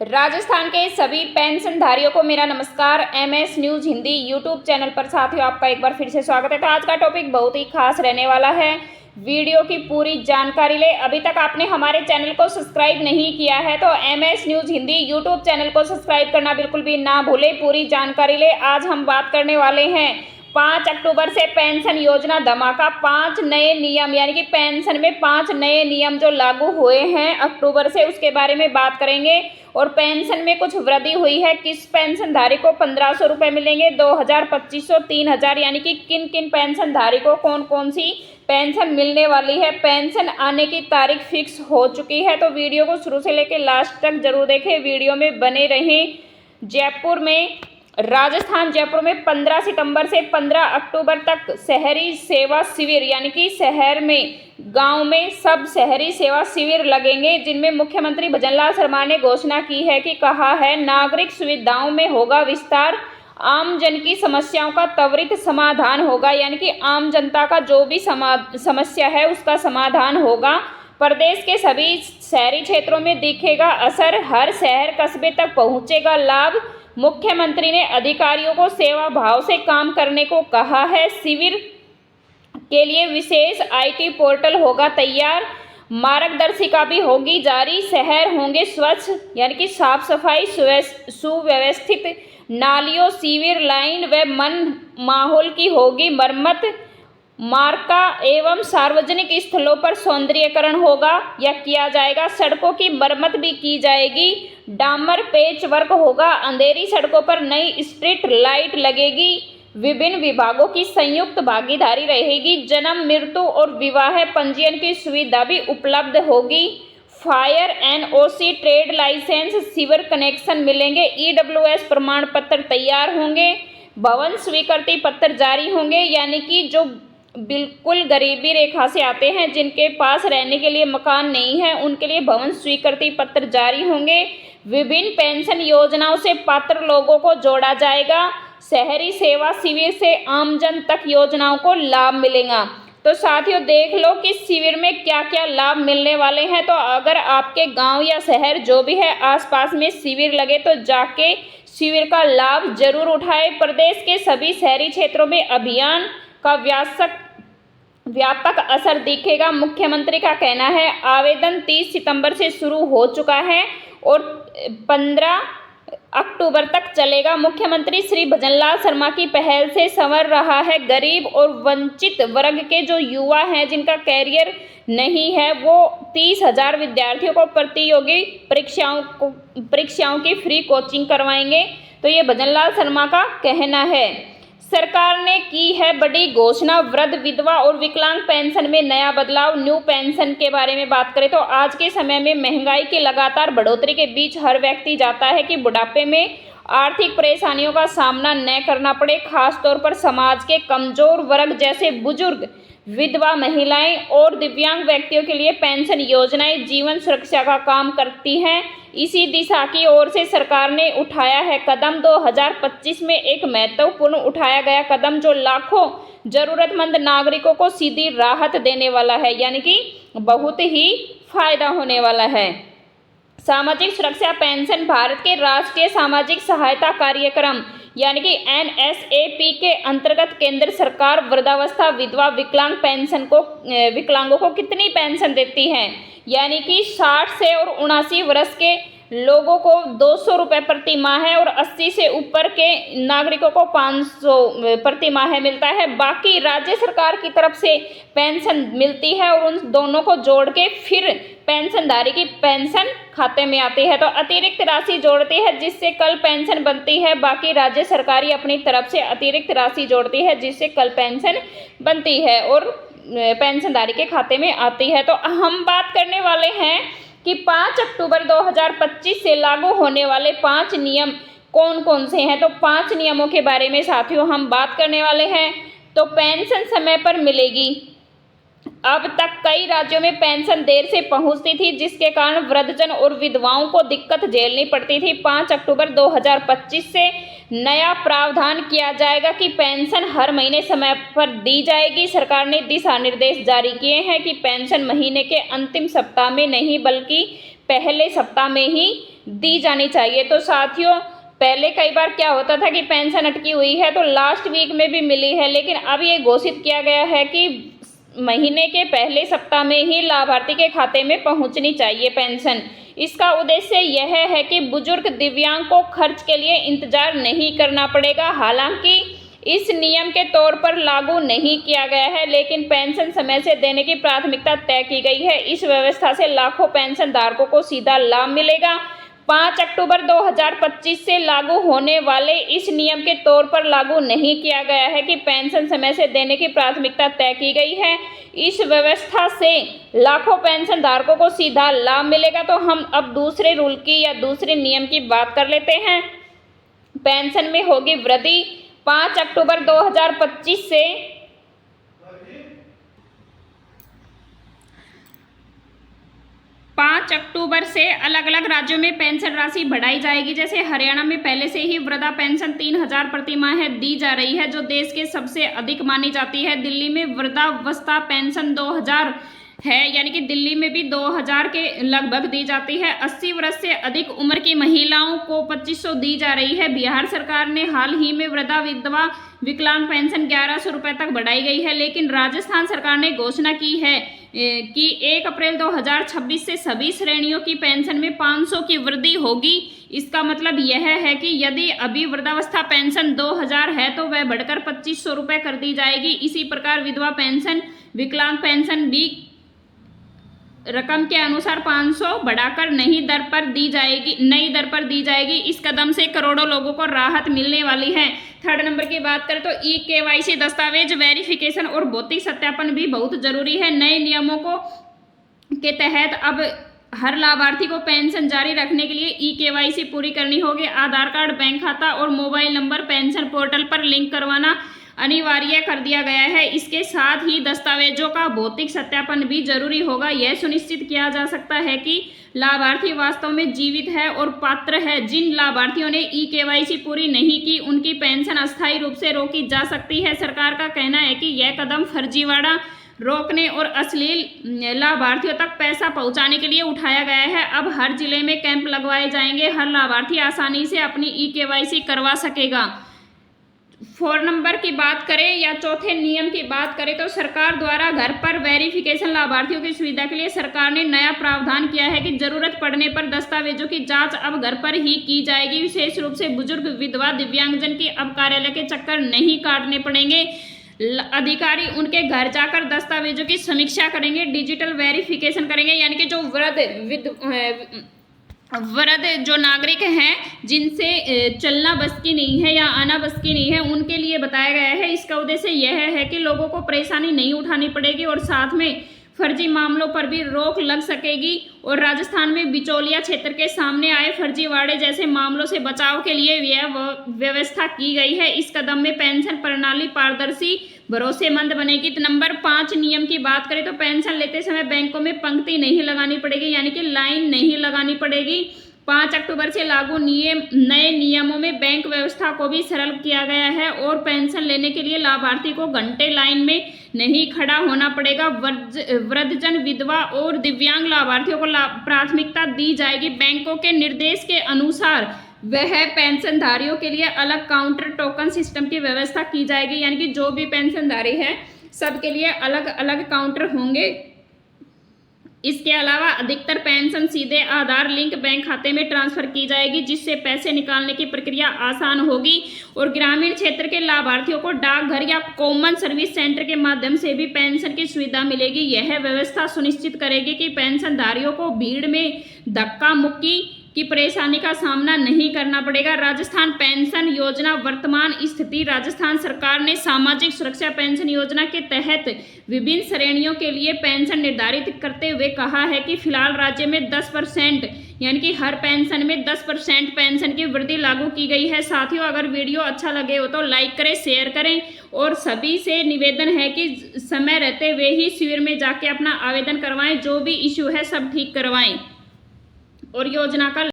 राजस्थान के सभी पेंशनधारियों को मेरा नमस्कार। MS news Hindi YouTube channel पर साथियों आपका एक बार फिर से स्वागत है। तो आज का टॉपिक बहुत ही खास रहने वाला है। वीडियो की पूरी जानकारी ले। अभी तक आपने हमारे चैनल को सब्सक्राइब नहीं किया है तो MS news Hindi YouTube channel को सब्सक्राइब करना बिल्कुल भी ना भूले। पूरी जानकारी ले। आज हम बात करने वाले हैं 5 अक्टूबर से पेंशन योजना धमाका। 5 नए नियम यानी कि पेंशन में 5 नए नियम जो लागू हुए हैं अक्टूबर से, उसके बारे में बात करेंगे। और पेंशन में कुछ वृद्धि हुई है। किस पेंशनधारी को 1500 रुपये मिलेंगे, 2000, 2500, 3000, यानी कि किन किन पेंशनधारी को कौन कौन सी पेंशन मिलने वाली है। पेंशन आने की तारीख फिक्स हो चुकी है। तो वीडियो को शुरू से लेकर लास्ट तक जरूर देखें, वीडियो में बने रहें। जयपुर में राजस्थान जयपुर में 15 सितंबर से 15 अक्टूबर तक शहरी सेवा शिविर यानी कि शहर में गांव में सब शहरी सेवा शिविर लगेंगे, जिनमें मुख्यमंत्री भजनलाल शर्मा ने घोषणा की है कि कहा है नागरिक सुविधाओं में होगा विस्तार, आम जन की समस्याओं का त्वरित समाधान होगा। यानी कि आम जनता का जो भी समस्या है उसका समाधान होगा। प्रदेश के सभी शहरी क्षेत्रों में दिखेगा असर, हर शहर कस्बे तक पहुंचेगा लाभ। मुख्यमंत्री ने अधिकारियों को सेवा भाव से काम करने को कहा है। शिविर के लिए विशेष आईटी पोर्टल होगा तैयार, मार्गदर्शिका भी होगी जारी। शहर होंगे स्वच्छ यानी कि साफ सफाई सुव्यवस्थित, नालियों सीवर लाइन व मन माहौल की होगी मरम्मत। मार्का एवं सार्वजनिक स्थलों पर सौंदर्यीकरण होगा या किया जाएगा। सड़कों की मरम्मत भी की जाएगी। डामर पेच वर्क होगा। अंधेरी सड़कों पर नई स्ट्रीट लाइट लगेगी। विभिन्न विभागों की संयुक्त भागीदारी रहेगी। जन्म, मृत्यु और विवाह पंजीयन की सुविधा भी उपलब्ध होगी। Fire NOC, trade licence, sewer connection मिलेंगे। ईडब्ल्यूएस प्रमाण पत्र तैयार होंगे। भवन स्वीकृति पत्र जारी होंगे, यानी कि जो बिल्कुल गरीबी रेखा से आते हैं, जिनके पास रहने के लिए मकान नहीं है, उनके लिए भवन स्वीकृति पत्र जारी होंगे। विभिन्न पेंशन योजनाओं से पात्र लोगों को जोड़ा जाएगा। शहरी सेवा शिविर से आमजन तक योजनाओं को लाभ मिलेगा। तो साथियों देख लो कि शिविर में क्या क्या लाभ मिलने वाले हैं। तो अगर आपके गांव या शहर जो भी है आसपास में शिविर लगे तो जाके शिविर का लाभ जरूर उठाए। प्रदेश के सभी शहरी क्षेत्रों में अभियान का व्यापक असर दिखेगा। मुख्यमंत्री का कहना है आवेदन 30 सितंबर से शुरू हो चुका है और 15 अक्टूबर तक चलेगा। मुख्यमंत्री श्री भजनलाल शर्मा की पहल से संवर रहा है गरीब और वंचित वर्ग के जो युवा हैं, जिनका कैरियर नहीं है, वो 30,000 विद्यार्थियों को प्रतियोगी परीक्षाओं की फ्री कोचिंग करवाएंगे। तो ये भजनलाल शर्मा का कहना है। सरकार ने की है बड़ी घोषणा, वृद्ध, विधवा और विकलांग पेंशन में नया बदलाव। न्यू पेंशन के बारे में बात करें तो आज के समय में महंगाई की लगातार बढ़ोतरी के बीच हर व्यक्ति चाहता है कि बुढ़ापे में आर्थिक परेशानियों का सामना न करना पड़े। खासतौर पर समाज के कमजोर वर्ग जैसे बुजुर्ग, विधवा महिलाएं और दिव्यांग व्यक्तियों के लिए पेंशन योजनाएं जीवन सुरक्षा का काम करती हैं। इसी दिशा की ओर से सरकार ने उठाया है कदम। 2025 में एक महत्वपूर्ण उठाया गया कदम जो लाखों जरूरतमंद नागरिकों को सीधी राहत देने वाला है, यानी कि बहुत ही फायदा होने वाला है। सामाजिक सुरक्षा पेंशन भारत के राष्ट्रीय सामाजिक सहायता कार्यक्रम यानी कि NSAP के अंतर्गत केंद्र सरकार वृद्धावस्था, विधवा, विकलांगों को कितनी पेंशन देती है, यानी कि 60 से और 79 वर्ष के लोगों को 200 रुपये प्रति माह है और 80 से ऊपर के नागरिकों को 500 प्रति माह मिलता है। बाकी राज्य सरकार की तरफ से पेंशन मिलती है और उन दोनों को जोड़ के फिर पेंशनधारी की पेंशन खाते में आती है। तो अतिरिक्त राशि जोड़ती है जिससे कल पेंशन बनती है। बाकी राज्य सरकारी अपनी तरफ से अतिरिक्त राशि जोड़ती है जिससे कल पेंशन बनती है और पेंशनधारी के खाते में आती है। तो हम बात करने वाले हैं कि 5 अक्टूबर 2025 से लागू होने वाले 5 नियम कौन कौन से हैं। तो 5 नियमों के बारे में साथियों हम बात करने वाले हैं। तो पेंशन समय पर मिलेगी। अब तक कई राज्यों में पेंशन देर से पहुंचती थी, जिसके कारण वृद्धजन और विधवाओं को दिक्कत झेलनी पड़ती थी। 5 अक्टूबर 2025 से नया प्रावधान किया जाएगा कि पेंशन हर महीने समय पर दी जाएगी। सरकार ने दिशा निर्देश जारी किए हैं कि पेंशन महीने के अंतिम सप्ताह में नहीं बल्कि पहले सप्ताह में ही दी जानी चाहिए। तो साथियों, पहले कई बार क्या होता था कि पेंशन अटकी हुई है तो लास्ट वीक में भी मिली है, लेकिन अब ये घोषित किया गया है कि महीने के पहले सप्ताह में ही लाभार्थी के खाते में पहुंचनी चाहिए पेंशन। इसका उद्देश्य यह है कि बुजुर्ग दिव्यांग को खर्च के लिए इंतजार नहीं करना पड़ेगा। हालांकि इस नियम के तौर पर लागू नहीं किया गया है, लेकिन पेंशन समय से देने की प्राथमिकता तय की गई है। इस व्यवस्था से लाखों पेंशन धारकों को सीधा लाभ मिलेगा। 5 अक्टूबर 2025 से लागू होने वाले इस नियम के तौर पर लागू नहीं किया गया है कि पेंशन समय से देने की प्राथमिकता तय की गई है। इस व्यवस्था से लाखों पेंशन धारकों को सीधा लाभ मिलेगा। तो हम अब दूसरे रूल की या दूसरे नियम की बात कर लेते हैं। पेंशन में होगी वृद्धि। 5 अक्टूबर 2025 से 5 अक्टूबर से अलग अलग राज्यों में पेंशन राशि बढ़ाई जाएगी। जैसे हरियाणा में पहले से ही वृद्धा पेंशन 3000 प्रति माह दी जा रही है, जो देश के सबसे अधिक मानी जाती है। दिल्ली में वृद्धावस्था पेंशन 2000 है, यानी कि दिल्ली में भी 2000 के लगभग दी जाती है। 80 वर्ष से अधिक उम्र की महिलाओं को 2500 दी जा रही है। बिहार सरकार ने हाल ही में वृद्धा विधवा विकलांग पेंशन 1100 रुपये तक बढ़ाई गई है, लेकिन राजस्थान सरकार ने घोषणा की है कि 1 अप्रैल 2026 से सभी श्रेणियों की पेंशन में 500 की वृद्धि होगी। इसका मतलब यह है कि यदि अभी वृद्धावस्था पेंशन 2000 है तो वह बढ़कर 2500 रुपये कर दी जाएगी। इसी प्रकार विधवा पेंशन विकलांग पेंशन भी रकम के अनुसार 500 बढ़ाकर नई दर पर दी जाएगी। इस कदम से करोड़ों लोगों को राहत मिलने वाली है। थर्ड नंबर की बात करें तो KYC दस्तावेज वेरिफिकेशन और भौतिक सत्यापन भी बहुत जरूरी है। नए नियमों के तहत अब हर लाभार्थी को पेंशन जारी रखने के लिए KYC पूरी करनी होगी। आधार कार्ड, बैंक खाता और मोबाइल नंबर पेंशन पोर्टल पर लिंक करवाना अनिवार्य कर दिया गया है। इसके साथ ही दस्तावेजों का भौतिक सत्यापन भी जरूरी होगा। यह सुनिश्चित किया जा सकता है कि लाभार्थी वास्तव में जीवित है और पात्र है। जिन लाभार्थियों ने KYC पूरी नहीं की, उनकी पेंशन अस्थायी रूप से रोकी जा सकती है। सरकार का कहना है कि यह कदम फर्जीवाड़ा रोकने और अश्लील लाभार्थियों तक पैसा पहुंचाने के लिए उठाया गया है। अब हर जिले में कैंप लगवाए जाएंगे। हर लाभार्थी आसानी से अपनी KYC करवा सकेगा। 4 नंबर की बात करें या चौथे नियम की बात करें तो सरकार द्वारा घर पर वेरिफिकेशन लाभार्थियों की सुविधा के लिए सरकार ने नया प्रावधान किया है कि जरूरत पड़ने पर दस्तावेजों की जांच अब घर पर ही की जाएगी। विशेष रूप से बुजुर्ग, विधवा, दिव्यांगजन की अब कार्यालय के चक्कर नहीं काटने पड़ेंगे। अधिकारी उनके घर जाकर दस्तावेजों की समीक्षा करेंगे, डिजिटल वेरिफिकेशन करेंगे। यानी कि जो वृद्ध जो नागरिक हैं जिनसे चलना बस की नहीं है या आना बस की नहीं है, उनके लिए बताया गया है। इसका उद्देश्य यह है कि लोगों को परेशानी नहीं उठानी पड़ेगी और साथ में फर्जी मामलों पर भी रोक लग सकेगी। और राजस्थान में बिचौलिया क्षेत्र के सामने आए फर्जीवाड़े जैसे मामलों से बचाव के लिए यह व्यवस्था की गई है। इस कदम में पेंशन प्रणाली पारदर्शी, भरोसेमंद बनेगी। तो नंबर 5 नियम की बात करें तो पेंशन लेते समय बैंकों में पंक्ति नहीं लगानी पड़ेगी, यानी कि लाइन नहीं लगानी पड़ेगी। 5 अक्टूबर से लागू नए नियमों में बैंक व्यवस्था को भी सरल किया गया है और पेंशन लेने के लिए लाभार्थी को घंटे लाइन में नहीं खड़ा होना पड़ेगा। वृद्धजन, विधवा और दिव्यांग लाभार्थियों को प्राथमिकता दी जाएगी। बैंकों के निर्देश के अनुसार वह पेंशनधारियों के लिए अलग काउंटर टोकन सिस्टम की व्यवस्था की जाएगी। यानी कि जो भी पेंशनधारी है सबके लिए अलग अलग काउंटर होंगे। इसके अलावा अधिकतर पेंशन सीधे आधार लिंक बैंक खाते में ट्रांसफर की जाएगी, जिससे पैसे निकालने की प्रक्रिया आसान होगी। और ग्रामीण क्षेत्र के लाभार्थियों को डाकघर या कॉमन सर्विस सेंटर के माध्यम से भी पेंशन की सुविधा मिलेगी। यह व्यवस्था सुनिश्चित करेगी कि पेंशनधारियों को भीड़ में धक्का मुक्की की परेशानी का सामना नहीं करना पड़ेगा। राजस्थान पेंशन योजना वर्तमान स्थिति। राजस्थान सरकार ने सामाजिक सुरक्षा पेंशन योजना के तहत विभिन्न श्रेणियों के लिए पेंशन निर्धारित करते हुए कहा है कि फिलहाल राज्य में 10% यानी कि हर पेंशन में 10% पेंशन की वृद्धि लागू की गई है। साथियों, अगर वीडियो अच्छा लगे हो तो लाइक करें, शेयर करें और सभी से निवेदन है कि समय रहते हुए ही शिविर में जाके अपना आवेदन करवाएं। जो भी इश्यू है सब ठीक करवाएं और योजना का